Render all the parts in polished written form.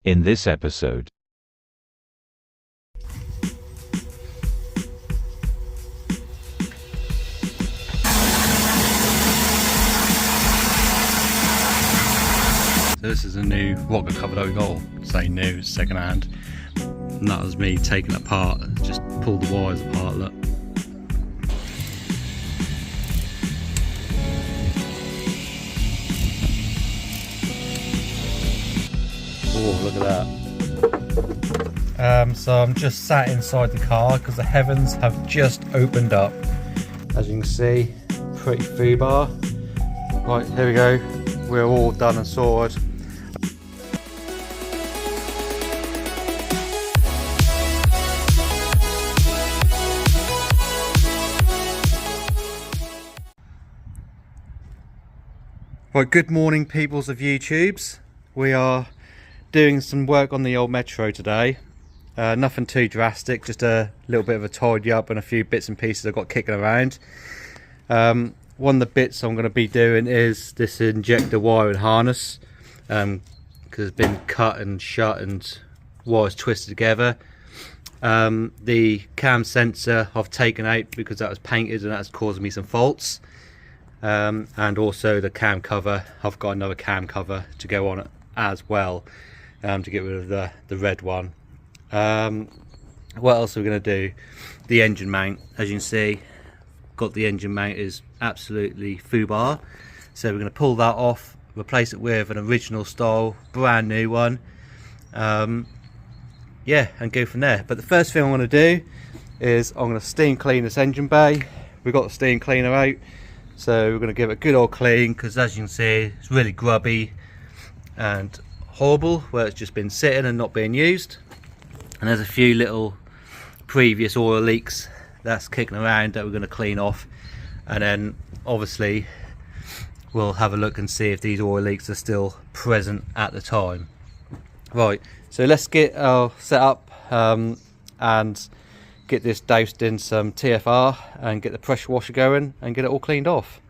In this episode, so this is a new rocker cover that we got, say new, it's second hand. And that was me taking it apart, just pulled the wires apart, look. Oh, look at that. So I'm just sat inside the car because the heavens have just opened up. As you can see, pretty foobar. Right, here we go. We're all done and sorted. Right, good morning peoples of YouTubes. We are doing some work on the old Metro today. Nothing too drastic, just a little bit of a tidy up and a few bits and pieces I've got kicking around. One of the bits I'm going to be doing is this injector wire and harness, because it's been cut and shut and wires twisted together. The cam sensor I've taken out because that was painted and that's causing me some faults. And also the cam cover, I've got another cam cover to go on it as well, to get rid of the red one. What else are we going to do? The engine mount, as you can see, got the engine mount is absolutely foobar, so we're going to pull that off, replace it with an original style brand new one, yeah, and go from there. But the first thing I'm going to do is I'm going to steam clean this engine bay. We've got the steam cleaner out, so we're going to give it a good old clean, because as you can see it's really grubby and horrible where it's just been sitting and not being used, and there's a few little previous oil leaks that's kicking around that we're going to clean off, and then obviously we'll have a look and see if these oil leaks are still present at the time. Right, so let's get our set up and get this doused in some TFR and get the pressure washer going and get it all cleaned off.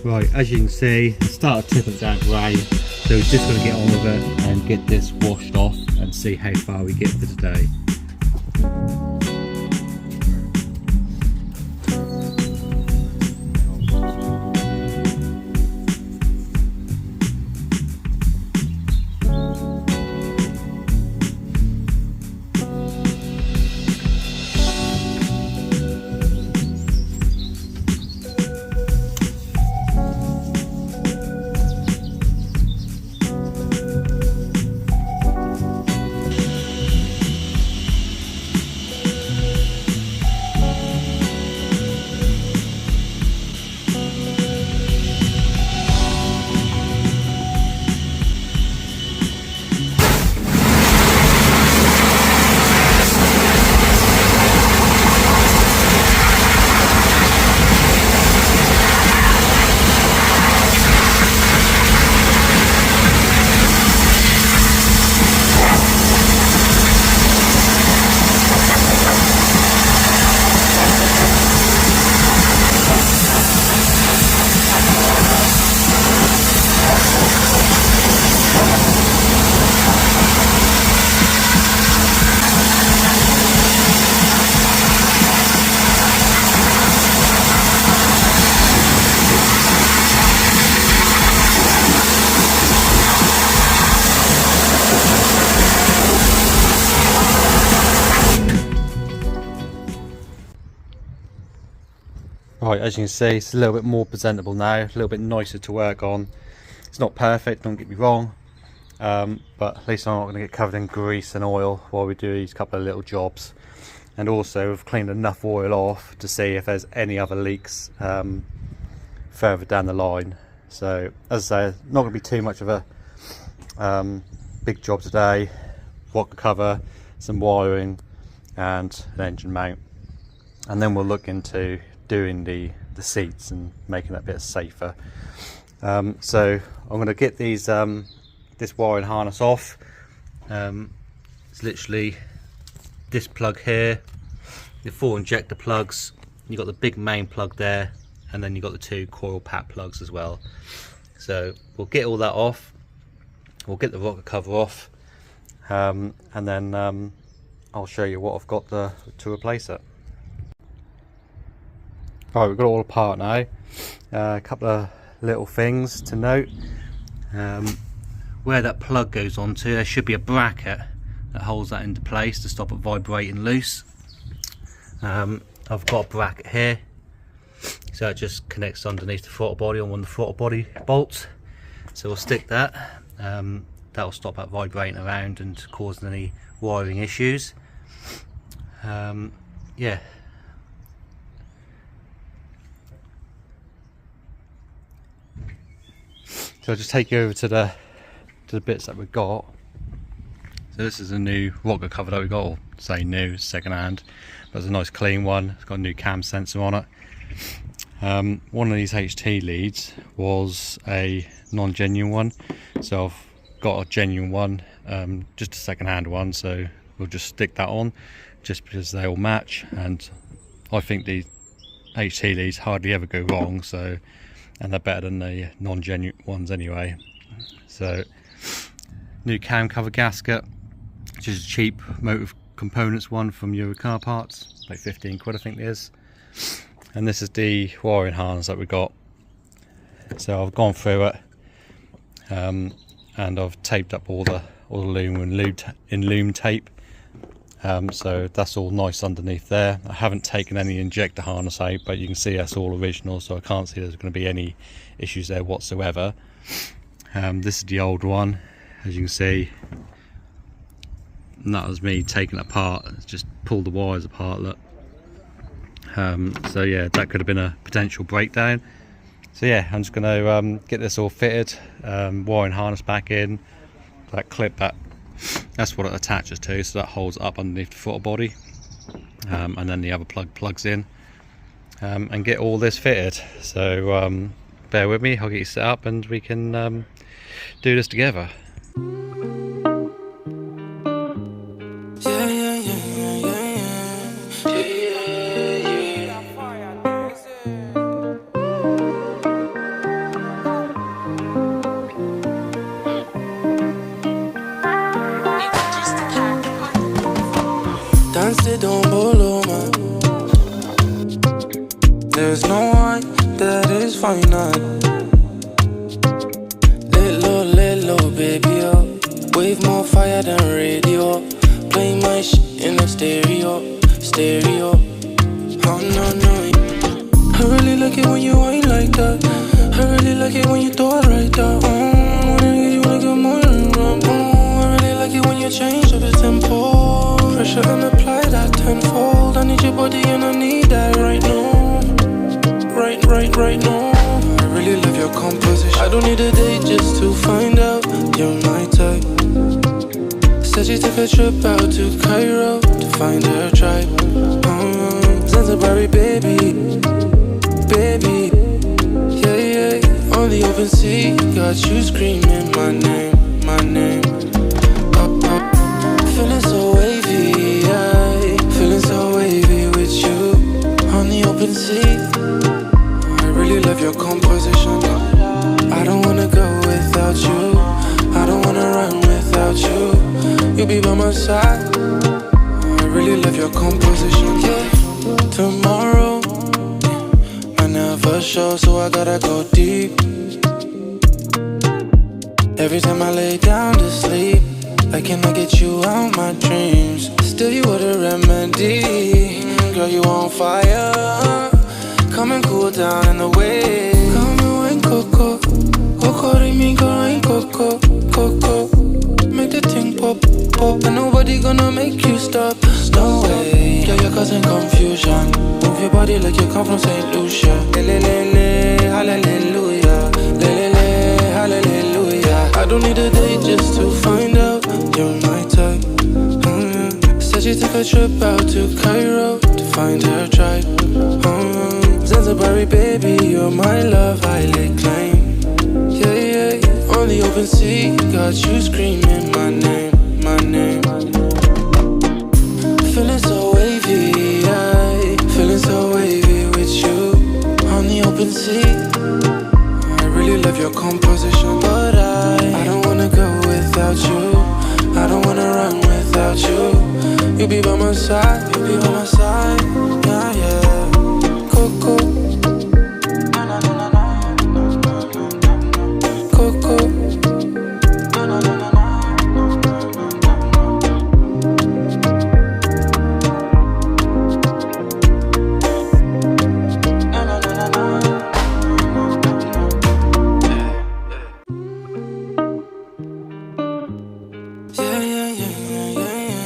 Right, as you can see, it started tipping down rain, so we're just going to get on with it and get this washed off and see how far we get for today. Right, as you can see, it's a little bit more presentable now, a little bit nicer to work on. It's not perfect, don't get me wrong, but at least I'm not going to get covered in grease and oil while we do these couple of little jobs. And also we've cleaned enough oil off to see if there's any other leaks further down the line. So as I say, not going to be too much of a big job today. Rocker cover, some wiring and an engine mount, and then we'll look into doing the seats and making that a bit safer. So I'm going to get these this wiring harness off. It's literally this plug here, the 4 injector plugs, you've got the big main plug there, and then you've got the 2 coil pack plugs as well. So we'll get all that off, we'll get the rocker cover off, and then I'll show you what I've got to replace it. Right, we've got it all apart now. A couple of little things to note. Where that plug goes onto, there should be a bracket that holds that into place to stop it vibrating loose. I've got a bracket here, so it just connects underneath the throttle body on one of the throttle body bolts. So we'll stick that. That'll stop that vibrating around and causing any wiring issues. Yeah. So I'll just take you over to the bits that we've got. So this is a new rocker cover that we got, or say new, second hand, but it's a nice clean one. It's got a new cam sensor on it. One of these HT leads was a non-genuine one, so I've got a genuine one, just a second hand one, so we'll just stick that on just because they all match, and I think the HT leads hardly ever go wrong, so, and they're better than the non-genuine ones anyway. So new cam cover gasket, which is a cheap motive components one from Euro car parts, like 15 quid I think it is. And this is the wiring harness that we got. So I've gone through it, and I've taped up all the loom and loom tape. So that's all nice underneath there. I haven't taken any injector harness out, but you can see that's all original, so I can't see there's going to be any issues there whatsoever. This is the old one, as you can see, and that was me taking it apart. Just pulled the wires apart, look. So yeah, that could have been a potential breakdown. So yeah, I'm just going to get this all fitted, wiring harness back in, that clip, that's what it attaches to, so that holds up underneath the throttle body, and then the other plug plugs in, and get all this fitted. So bear with me, I'll get you set up and we can do this together. Don't below man. There's no one that is finer. Little baby, oh. Wave more fire than radio. Play my shit in a stereo. Oh no. I really like it when you whine like that. I really like it when you throw it right there. Wanna get you like a morning. I really like it when you change up the tempo. Pressure and apply that tenfold. I need your body and I need that right now. Right now. I really love your composition. I don't need a date just to find out you're my type. Said she took a trip out to Cairo to find her tribe. Zanzibari baby. Yeah. On the open sea, got you screaming my name. Feeling so wavy, feeling so wavy with you on the open sea. I really love your composition. I don't wanna go without you. I don't wanna run without you. You'll be by my side. I really love your composition. Yeah. Tomorrow, I never show, so I gotta go deep. Every time I lay down to sleep, I cannot get you out my dreams. Still you are the remedy. Girl, you on fire. Come and cool down in the wave. Come and wine coco. Coco rimingo rain coco. Make the thing pop. And nobody gonna make you stop. No way. Yeah, you're causing confusion. Move your body like you come from St. Lucia. Hallelujah. Hallelujah. I don't need a date just to find out you're my type. Said she took a trip out to Cairo to find her tribe. Zanzibari baby, you're my love, I lay claim. Yeah. On the open sea, got you screaming my name. Feeling so wavy, feeling so wavy with you on the open sea. I really love your composition, but I don't wanna go with You be by my side, you be by my side, yeah, yeah. Coco, Coco. Yeah, yeah, yeah, yeah, yeah, yeah, yeah,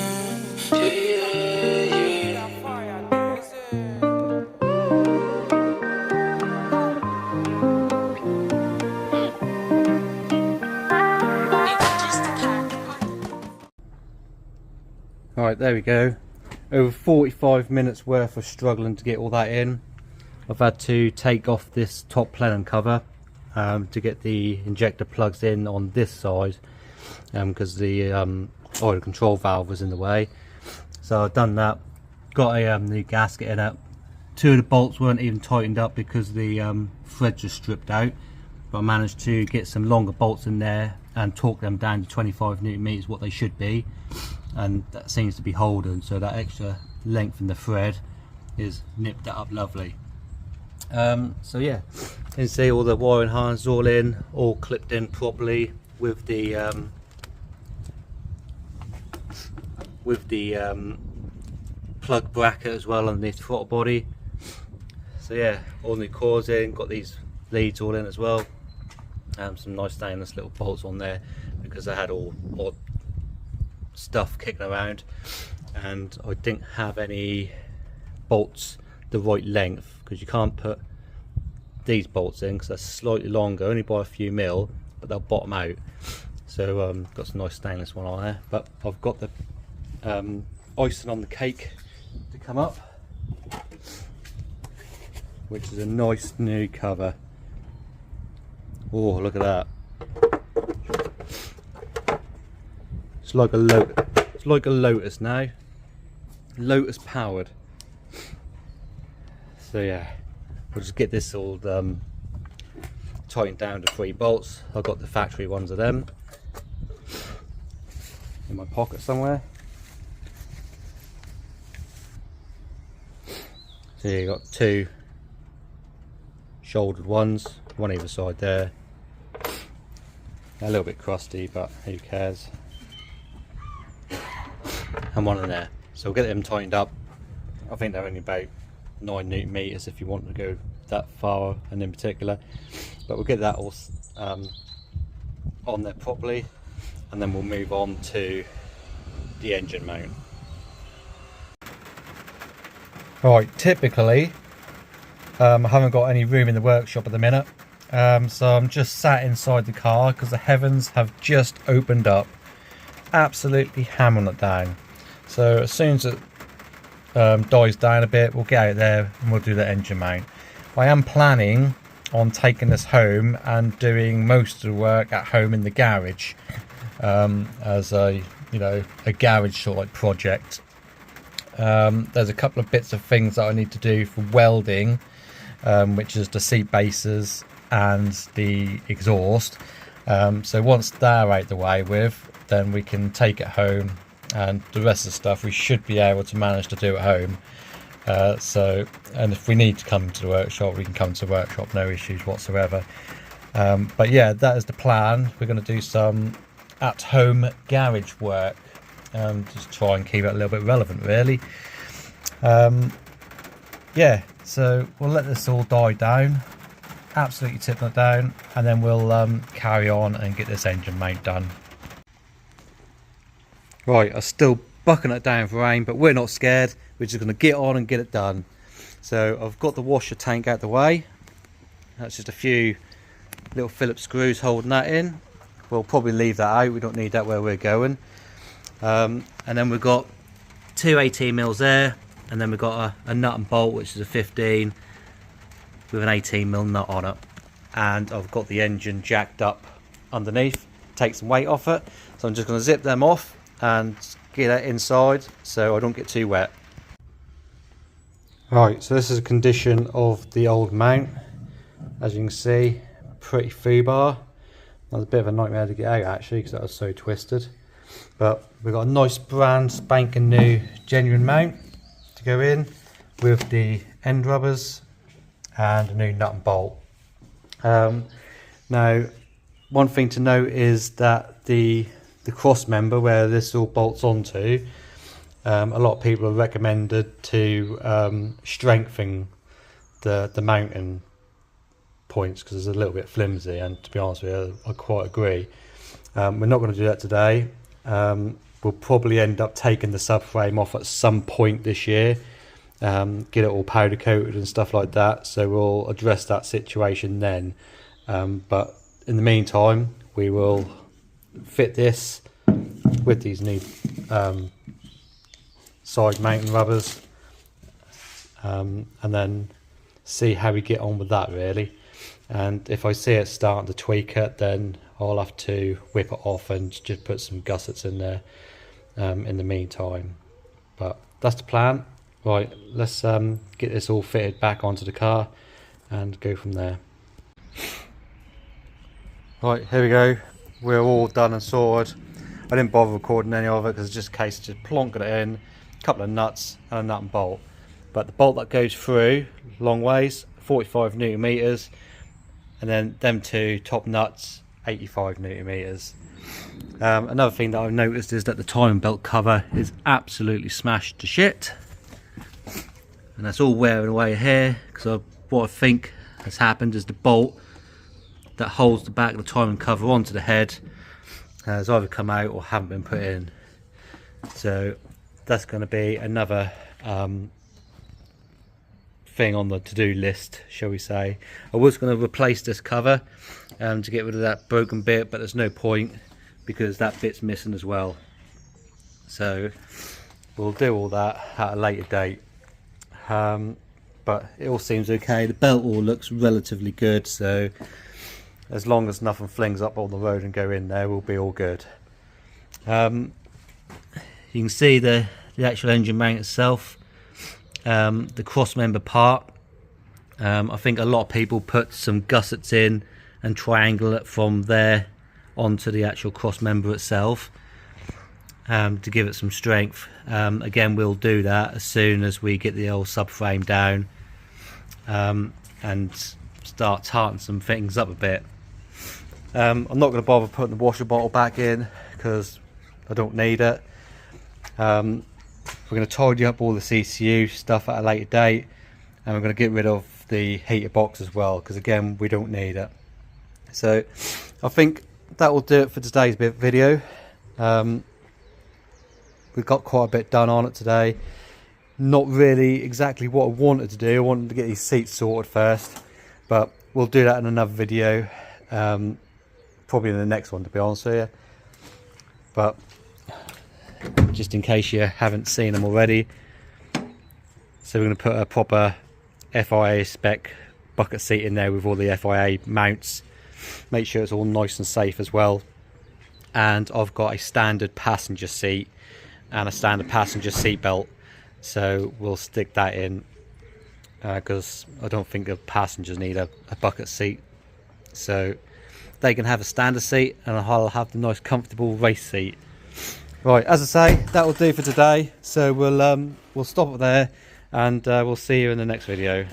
Right, there we go. Over 45 minutes worth of struggling to get all that in. I've had to take off this top plenum cover to get the injector plugs in on this side because the oil control valve was in the way. So I've done that, got a new gasket in it. Two of the bolts weren't even tightened up because the threads were stripped out, but I managed to get some longer bolts in there and torque them down to 25 newton meters, what they should be, and that seems to be holding, so that extra length in the thread is nipped that up lovely. So yeah, you can see all the wiring harness all in, all clipped in properly with the plug bracket as well underneath the throttle body. So yeah, all new cores in, got these leads all in as well. Some nice stainless little bolts on there because I had all odd stuff kicking around and I didn't have any bolts the right length, because you can't put these bolts in because they're slightly longer, only by a few mil, but they'll bottom out. So got some nice stainless one on there, but I've got the icing on the cake to come up, which is a nice new cover. Oh, look at that. It's like a Lotus. It's like a Lotus now. Lotus powered. So yeah, we'll just get this all tightened down to 3 bolts. I've got the factory ones of them in my pocket somewhere. So you got 2 shouldered ones, one either side there. A little bit crusty, but who cares? And one in there. So we'll get them tightened up. I think they're only about 9 newton meters if you want to go that far, and in particular. But we'll get that all on there properly, and then we'll move on to the engine mount. Right, typically I haven't got any room in the workshop at the minute, so I'm just sat inside the car because the heavens have just opened up, absolutely hammering it down. So as soon as it dies down a bit, we'll get out there and we'll do the engine mount. I am planning on taking this home and doing most of the work at home in the garage, as a a garage sort of like project. There's a couple of bits of things that I need to do for welding, which is the seat bases and the exhaust. So once they're out the way with, then we can take it home, and the rest of the stuff we should be able to manage to do at home. And if we need to come to the workshop, we can come to the workshop, no issues whatsoever. But yeah, that is the plan. We're going to do some at-home garage work, just try and keep it a little bit relevant, really. Yeah, so we'll let this all die down, absolutely tipping it down, and then we'll carry on and get this engine mount done. Right, I'm still bucking it down for rain, but we're not scared. We're just going to get on and get it done. So I've got the washer tank out the way. That's just a few little Phillips screws holding that in. We'll probably leave that out, we don't need that where we're going. And then we've got 2 18 mils there, and then we've got a nut and bolt, which is a 15 with an 18 mil nut on it. And I've got the engine jacked up underneath, take some weight off it. So I'm just going to zip them off and get it inside so I don't get too wet. Right, so this is a condition of the old mount. As you can see, pretty foobar. That was a bit of a nightmare to get out actually, because that was so twisted. But we've got a nice brand spanking new genuine mount to go in with the end rubbers and a new nut and bolt. Now, one thing to note is that the cross member where this all bolts onto, a lot of people have recommended to strengthen the mounting points because it's a little bit flimsy, and to be honest with you, I quite agree. We're not going to do that today. We'll probably end up taking the subframe off at some point this year, get it all powder coated and stuff like that, so we'll address that situation then. But in the meantime, we will fit this with these new side mounting rubbers, and then see how we get on with that really. And if I see it starting to tweak it, then I'll have to whip it off and just put some gussets in there in the meantime. But that's the plan. Right, let's get this all fitted back onto the car and go from there. Right, here we go. We're all done and sorted. I didn't bother recording any of it because it's just a case of just plonking it in, a couple of nuts and a nut and bolt. But the bolt that goes through long ways, 45 newton meters, and then them two top nuts, 85 newton meters. Another thing that I've noticed is that the timing belt cover is absolutely smashed to shit, and that's all wearing away here because what I think has happened is the bolt that holds the back of the timing cover onto the head has either come out or haven't been put in. So that's going to be another thing on the to-do list, shall we say. I was going to replace this cover to get rid of that broken bit, but there's no point because that bit's missing as well. So we'll do all that at a later date. But it all seems okay. The belt all looks relatively good, so as long as nothing flings up on the road and go in there, we'll be all good. You can see the actual engine mount itself, the cross member part. I think a lot of people put some gussets in and triangle it from there onto the actual cross member itself to give it some strength. Again, we'll do that as soon as we get the old subframe down and start tarting some things up a bit. I'm not going to bother putting the washer bottle back in because I don't need it. We're going to tidy up all the CCU stuff at a later date, and we're going to get rid of the heater box as well because again we don't need it. So I think that will do it for today's video. We've got quite a bit done on it today. Not really exactly what I wanted to do. I wanted to get these seats sorted first, but we'll do that in another video, probably in the next one to be honest with you. But just in case you haven't seen them already, so we're going to put a proper FIA spec bucket seat in there with all the FIA mounts, make sure it's all nice and safe as well. And I've got a standard passenger seat and a standard passenger seat belt, so we'll stick that in because I don't think the passengers need a bucket seat, so they can have a standard seat and I'll have the nice comfortable race seat. Right, as I say, that will do for today, so we'll stop it there, and we'll see you in the next video.